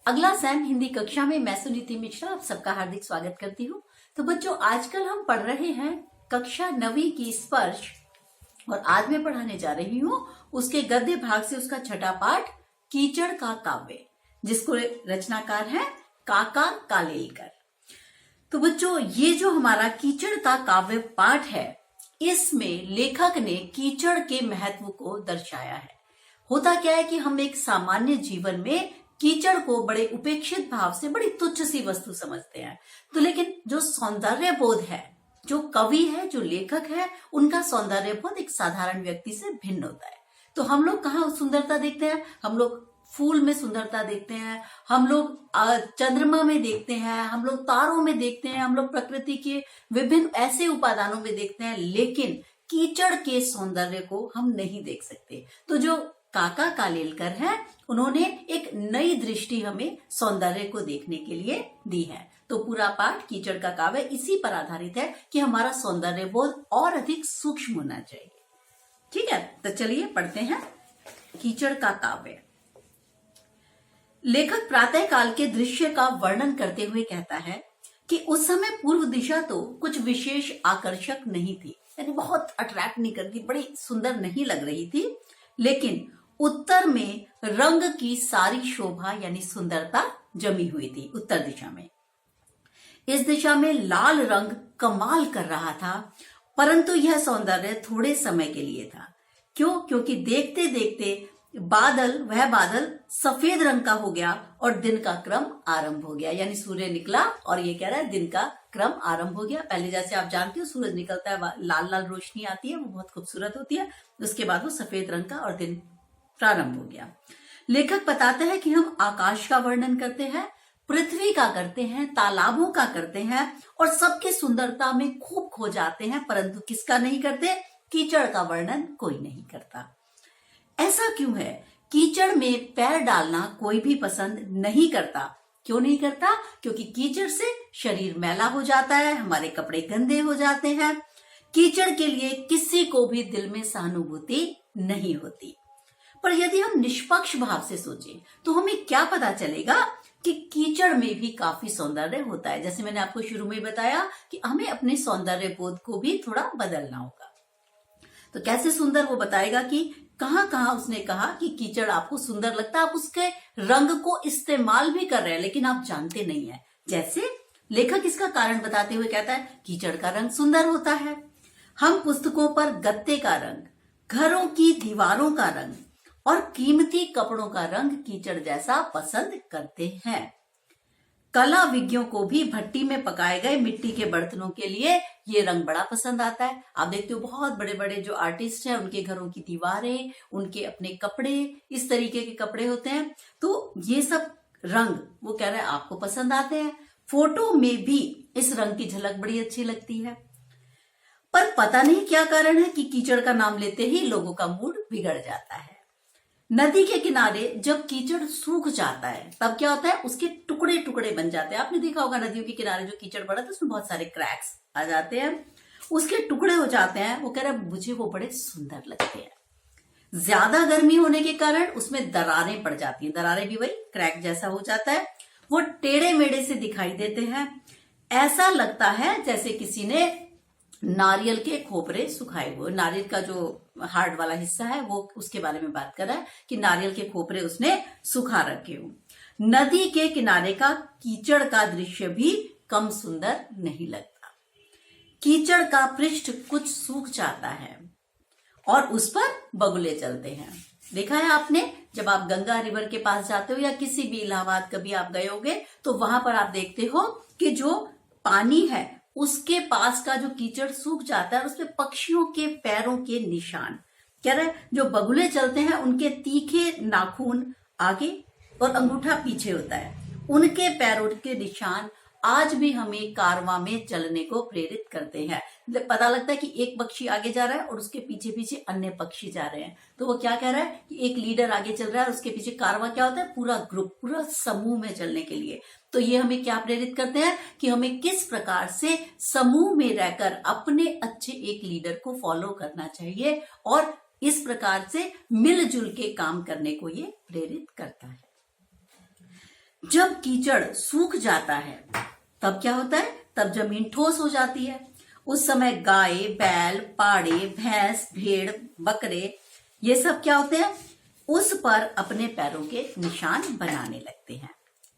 अगला सैम हिंदी कक्षा में मैं सुनीति मिश्रा आप सबका हार्दिक स्वागत करती हूँ। तो बच्चों, आजकल हम पढ़ रहे हैं कक्षा 9वीं की स्पर्श और आज मैं पढ़ाने जा रही हूँ उसके गद्य भाग से उसका छठा पाठ कीचड़ का काव्य, जिसको रचनाकार है काका कालेलकर। तो बच्चों, ये जो हमारा कीचड़ का काव्य पाठ है, इसमें लेखक ने कीचड़ के महत्व को दर्शाया है। होता क्या है कि हम एक सामान्य जीवन में कीचड़ को बड़े उपेक्षित भाव से बड़ी तुच्छ सी वस्तु समझते हैं। तो लेकिन जो सौंदर्य बोध है, जो कवि है, जो लेखक है, उनका सौंदर्य बोध एक साधारण व्यक्ति से भिन्न होता है। तो हम लोग कहाँ सुंदरता देखते हैं? हम लोग फूल में सुंदरता देखते हैं, हम लोग चंद्रमा में देखते हैं, हम लोग तारों में देखते हैं, हम लोग प्रकृति के विभिन्न ऐसे उपादानों में देखते हैं, लेकिन कीचड़ के सौंदर्य को हम नहीं देख सकते। तो जो काका कालेलकर है, उन्होंने एक नई दृष्टि हमें सौंदर्य को देखने के लिए दी है। तो पूरा पाठ कीचड़ का काव्य इसी पर आधारित है कि हमारा सौंदर्य बोध और अधिक सूक्ष्म होना चाहिए। ठीक है, तो चलिए पढ़ते हैं कीचड़ का काव्य। लेखक प्रातः काल के दृश्य का वर्णन करते हुए कहता है कि उस समय पूर्व दिशा तो कुछ विशेष आकर्षक नहीं थी, यानी बहुत अट्रैक्ट नहीं करती, बड़ी सुंदर नहीं लग रही थी, लेकिन उत्तर में रंग की सारी शोभा यानी सुंदरता जमी हुई थी। उत्तर दिशा में, इस दिशा में लाल रंग कमाल कर रहा था, परंतु यह सौंदर्य थोड़े समय के लिए था। क्यों? क्योंकि देखते देखते वह बादल सफेद रंग का हो गया और दिन का क्रम आरंभ हो गया। यानी सूर्य निकला और ये कह रहा है दिन का क्रम आरंभ हो गया। पहले जैसे आप जानते हो सूरज निकलता है, लाल लाल रोशनी आती है, वो बहुत खूबसूरत होती है, उसके बाद वो सफेद रंग का और दिन प्रारंभ हो गया। लेखक बताते हैं कि हम आकाश का वर्णन करते हैं, पृथ्वी का करते हैं, तालाबों का करते हैं और सबकी सुंदरता में खूब खो जाते हैं, परंतु किसका नहीं करते? कीचड़ का वर्णन कोई नहीं करता। ऐसा क्यों है? कीचड़ में पैर डालना कोई भी पसंद नहीं करता। क्यों नहीं करता? क्योंकि कीचड़ से शरीर मैला हो जाता है, हमारे कपड़े गंदे हो जाते हैं। कीचड़ के लिए किसी को भी दिल में सहानुभूति नहीं होती। पर यदि हम निष्पक्ष भाव से सोचें तो हमें क्या पता चलेगा कि कीचड़ में भी काफी सौंदर्य होता है। जैसे मैंने आपको शुरू में बताया कि हमें अपने सौंदर्य बोध को भी थोड़ा बदलना होगा। तो कैसे सुंदर, वो बताएगा कि कहां कहां उसने कहा कि कीचड़ आपको सुंदर लगता है, आप उसके रंग को इस्तेमाल भी कर रहे हैं, लेकिन आप जानते नहीं है। जैसे लेखक इसका कारण बताते हुए कहता है कीचड़ का रंग सुंदर होता है। हम पुस्तकों पर गत्ते का रंग, घरों की दीवारों का रंग और कीमती कपड़ों का रंग कीचड़ जैसा पसंद करते हैं। कला विज्ञों को भी भट्टी में पकाए गए मिट्टी के बर्तनों के लिए ये रंग बड़ा पसंद आता है। आप देखते हो बहुत बड़े बड़े जो आर्टिस्ट हैं, उनके घरों की दीवारें, उनके अपने कपड़े, इस तरीके के कपड़े होते हैं। तो ये सब रंग वो कह रहे हैं आपको पसंद आते हैं। फोटो में भी इस रंग की झलक बड़ी अच्छी लगती है, पर पता नहीं क्या कारण है कि कीचड़ का नाम लेते ही लोगों का मूड बिगड़ जाता है। नदी के किनारे जब कीचड़ सूख जाता है तब क्या होता है? उसके टुकड़े टुकड़े बन जाते हैं। आपने देखा होगा नदियों के किनारे जो कीचड़ पड़ा था उसमें बहुत सारे क्रैक्स आ जाते हैं, उसके टुकड़े हो जाते हैं। वो कह रहे हैं मुझे वो बड़े सुंदर लगते हैं। ज्यादा गर्मी होने के कारण उसमें दरारें पड़ जाती हैं, दरारें भी वही क्रैक जैसा हो जाता है। वो टेढ़े मेढ़े से दिखाई देते हैं। ऐसा लगता है जैसे किसी ने नारियल के खोपरे सुखाए हुए, नारियल का जो हार्ड वाला हिस्सा है वो, उसके बारे में बात कर रहा है कि नारियल के खोपरे उसने सुखा रखे हो। नदी के किनारे का कीचड़ का दृश्य भी कम सुंदर नहीं लगता। कीचड़ का पृष्ठ कुछ सूख जाता है और उस पर बगुले चलते हैं। देखा है आपने, जब आप गंगा रिवर के पास जाते हो या किसी भी इलाहाबाद कभी आप गए होगे तो वहां पर आप देखते हो कि जो पानी है उसके पास का जो कीचड़ सूख जाता है, उसमें पक्षियों के पैरों के निशान, कह रहे जो बगुले चलते हैं उनके तीखे नाखून आगे और अंगूठा पीछे होता है, उनके पैरों के निशान आज भी हमें कारवां में चलने को प्रेरित करते हैं। पता लगता है कि एक पक्षी आगे जा रहा है और उसके पीछे पीछे अन्य पक्षी जा रहे हैं। तो वो क्या कह रहा है कि एक लीडर आगे चल रहा है और उसके पीछे कारवां क्या होता है? पूरा ग्रुप, पूरा समूह में चलने के लिए। तो ये हमें क्या प्रेरित करते हैं कि हमें किस प्रकार से समूह में रहकर अपने अच्छे एक लीडर को फॉलो करना चाहिए और इस प्रकार से मिलजुल के काम करने को ये प्रेरित करता है। जब कीचड़ सूख जाता है तब क्या होता है, तब जमीन ठोस हो जाती है। उस समय गाय, बैल, पाड़े, भैंस, भेड़, बकरे ये सब क्या होते हैं, उस पर अपने पैरों के निशान बनाने लगते हैं।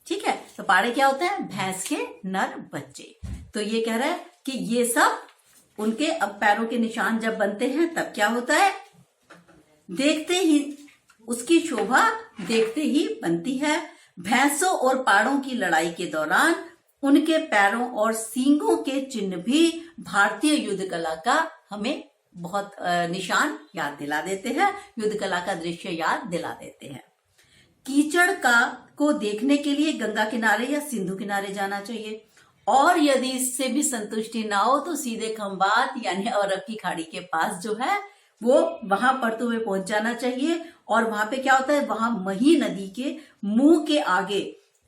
ठीक है, तो पाड़े क्या होते हैं, भैंस के नर बच्चे। तो ये कह रहा है कि ये सब उनके अब पैरों के निशान जब बनते हैं तब क्या होता है, देखते ही उसकी शोभा देखते ही बनती है। भैंसों और पाड़ों की लड़ाई के दौरान उनके पैरों और सींगों के चिन्ह भी भारतीय युद्ध कला का हमें बहुत निशान याद दिला देते हैं, युद्ध कला का दृश्य याद दिला देते हैं। कीचड़ का को देखने के लिए गंगा किनारे या सिंधु किनारे जाना चाहिए, और यदि इससे भी संतुष्टि ना हो तो सीधे खंबात यानी अरब की खाड़ी के पास जो है वो वहां पड़ते हुए पहुंच जाना चाहिए। और वहां पे क्या होता है, वहां मही नदी के मुंह के आगे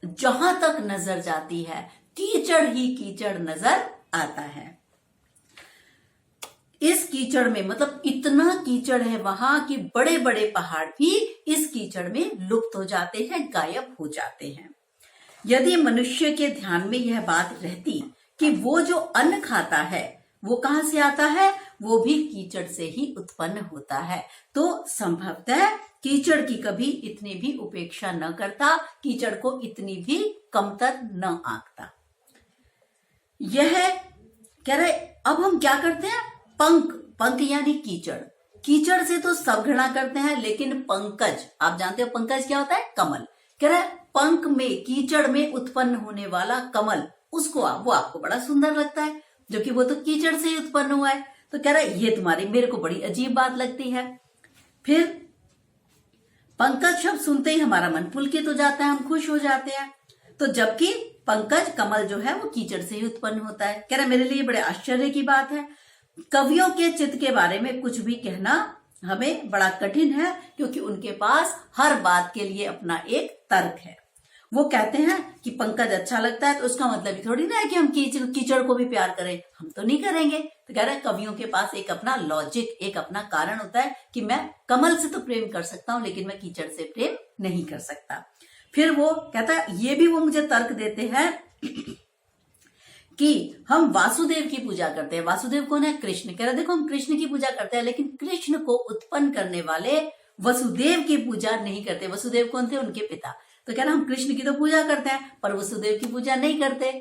जहां तक नजर जाती है कीचड़ ही कीचड़ नजर आता है। इस कीचड़ में मतलब इतना कीचड़ है वहां कि बड़े बड़े पहाड़ भी इस कीचड़ में लुप्त हो जाते हैं, गायब हो जाते हैं। यदि मनुष्य के ध्यान में यह बात रहती कि वो जो अन्न खाता है वो कहां से आता है, वो भी कीचड़ से ही उत्पन्न होता है, तो संभवतः कीचड़ की कभी इतनी भी उपेक्षा न करता, कीचड़ को इतनी भी कमतर न आंकता। यह कह रहे अब हम क्या करते हैं, पंक यानी कीचड़, कीचड़ से तो सब घृणा करते हैं, लेकिन पंकज, आप जानते हो पंकज क्या होता है, कमल। कह रहे पंख में, कीचड़ में उत्पन्न होने वाला कमल, उसको वो आपको बड़ा सुंदर लगता है, जो कि वो तो कीचड़ से ही उत्पन्न हुआ है। तो कह रहा है ये तुम्हारी मेरे को बड़ी अजीब बात लगती है। फिर पंकज शब्द सुनते ही हमारा मन पुलकित हो जाता है, हम खुश हो जाते हैं। तो जबकि पंकज कमल जो है वो कीचड़ से ही उत्पन्न होता है। कह रहा मेरे लिए बड़े आश्चर्य की बात है। कवियों के चित्त के बारे में कुछ भी कहना हमें बड़ा कठिन है, क्योंकि उनके पास हर बात के लिए अपना एक तर्क है। वो कहते हैं कि पंकज अच्छा लगता है तो उसका मतलब थोड़ी ना है कि हम कीचड़ को भी प्यार करें, हम तो नहीं करेंगे। तो कह रहे हैं कवियों के पास एक अपना लॉजिक, एक अपना कारण होता है कि मैं कमल से तो प्रेम कर सकता हूं लेकिन मैं कीचड़ से प्रेम नहीं कर सकता। फिर वो कहता है, ये भी वो मुझे तर्क देते हैं कि हम वासुदेव की पूजा करते हैं। वासुदेव कौन है, कृष्ण। कह रहे देखो हम कृष्ण की पूजा करते हैं लेकिन कृष्ण को उत्पन्न करने वाले वसुदेव की पूजा नहीं करते। वसुदेव कौन थे, उनके पिता। तो कह रहे हम कृष्ण की तो पूजा करते हैं पर वसुदेव की पूजा नहीं करते।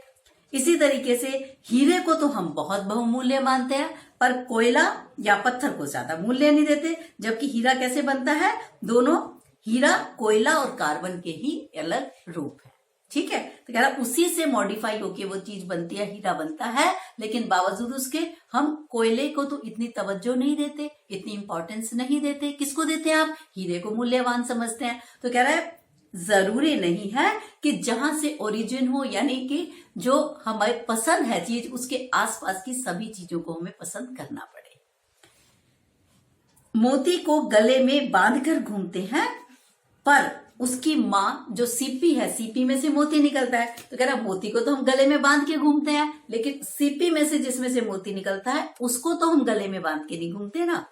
इसी तरीके से हीरे को तो हम बहुत बहुमूल्य मानते हैं पर कोयला या पत्थर को ज्यादा मूल्य नहीं देते, जबकि हीरा कैसे बनता है, दोनों हीरा कोयला और कार्बन के ही अलग रूप है। ठीक है, तो कह रहा उसी से मॉडिफाई होके वो चीज बनती है, हीरा बनता है, लेकिन बावजूद उसके हम कोयले को तो इतनी तवज्जो नहीं देते, इतनी इंपॉर्टेंस नहीं देते। किसको देते हैं आप, हीरे को मूल्यवान समझते हैं। तो कह रहा है जरूरी नहीं है कि जहां से ओरिजिन हो, यानी कि जो हमें पसंद है चीज उसके आसपास की सभी चीजों को हमें पसंद करना पड़े। मोती को गले में बांधकर घूमते हैं पर उसकी माँ जो सीपी है, सीपी में से मोती निकलता है। तो कह रहा मोती को तो हम गले में बांध के घूमते हैं लेकिन सीपी में से जिसमें से मोती निकलता है उसको तो हम गले में बांध के नहीं घूमते ना।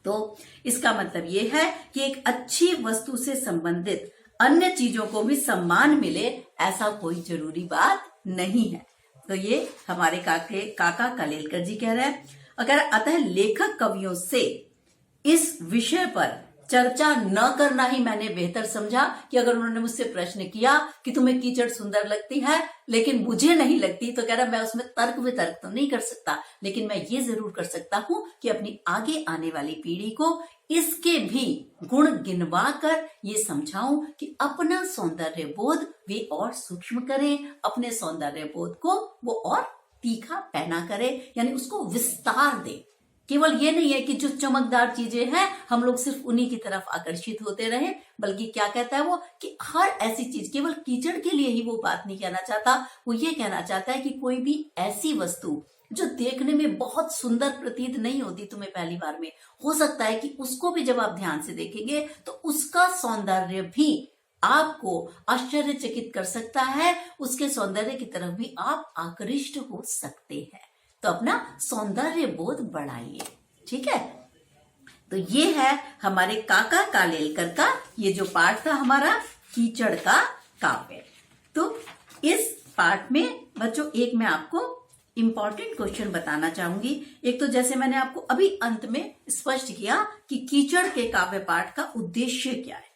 तो इसका मतलब ये है कि एक अच्छी वस्तु से संबंधित अन्य चीजों को भी सम्मान मिले, ऐसा कोई जरूरी बात नहीं है। तो ये हमारे काका कालेलकर जी कह रहे हैं। अगर अतः लेखक कवियों से इस विषय पर चर्चा न करना ही मैंने बेहतर समझा कि अगर उन्होंने मुझसे प्रश्न किया कि तुम्हें कीचड़ सुंदर लगती है लेकिन मुझे नहीं लगती, तो कह रहा मैं उसमें तर्क वितर्क तो नहीं कर सकता, लेकिन मैं ये जरूर कर सकता हूं कि अपनी आगे आने वाली पीढ़ी को इसके भी गुण गिनवा कर ये समझाऊं कि अपना सौंदर्य बोध वे और सूक्ष्म करें, अपने सौंदर्य बोध को वो और तीखा पैना करे, यानी उसको विस्तार दे। केवल ये नहीं है कि जो चमकदार चीजें हैं हम लोग सिर्फ उन्हीं की तरफ आकर्षित होते रहे, बल्कि क्या कहता है वो कि हर ऐसी चीज, केवल कीचड़ के लिए ही वो बात नहीं कहना चाहता, वो ये कहना चाहता है कि कोई भी ऐसी वस्तु जो देखने में बहुत सुंदर प्रतीत नहीं होती तुम्हें पहली बार में, हो सकता है कि उसको भी जब आप ध्यान से देखेंगे तो उसका सौंदर्य भी आपको आश्चर्यचकित कर सकता है, उसके सौंदर्य की तरफ भी आप आकृष्ट हो सकते हैं। तो अपना सौंदर्य बोध बढ़ाइए। ठीक है, तो ये है हमारे काका कालेलकर का ये जो पाठ था हमारा कीचड़ का काव्य। तो इस पार्ट में बच्चों एक मैं आपको इंपॉर्टेंट क्वेश्चन बताना चाहूंगी। एक तो जैसे मैंने आपको अभी अंत में स्पष्ट किया कि कीचड़ के काव्य पाठ का उद्देश्य क्या है।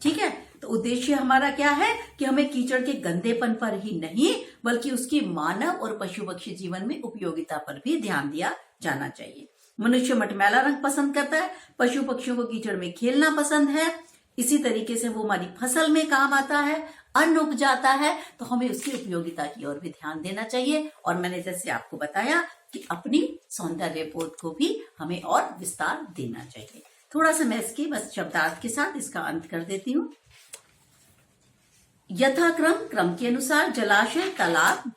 ठीक है, तो उद्देश्य हमारा क्या है कि हमें कीचड़ के गंदेपन पर ही नहीं बल्कि उसकी मानव और पशु पक्षी जीवन में उपयोगिता पर भी ध्यान दिया जाना चाहिए। मनुष्य मटमैला रंग पसंद करता है, पशु पक्षियों को कीचड़ में खेलना पसंद है, इसी तरीके से वो हमारी फसल में काम आता है, अन्न उपजाता है, तो हमें उसकी उपयोगिता की ओर भी ध्यान देना चाहिए। और मैंने जैसे आपको बताया कि अपनी सौंदर्य बोध को भी हमें और विस्तार देना चाहिए। थोड़ा सा मैं इसके बस शब्दार्थ के साथ इसका अंत कर देती हूँ। यथाक्रम क्रम के अनुसार जलाशय, तालाब,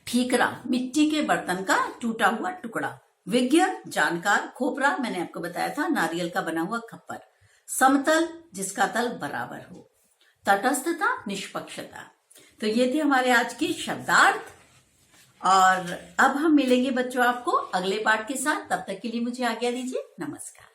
ठीकरा, मिट्टी के बर्तन का टूटा हुआ टुकड़ा, विज्ञ, जानकार, खोपरा मैंने आपको बताया था, नारियल का बना हुआ खप्पर, समतल जिसका तल बराबर हो, तटस्थता, निष्पक्षता। तो ये थे हमारे आज के शब्दार्थ। और अब हम मिलेंगे बच्चों आपको अगले पाठ के साथ। तब तक के लिए मुझे आज्ञा दीजिए। नमस्कार।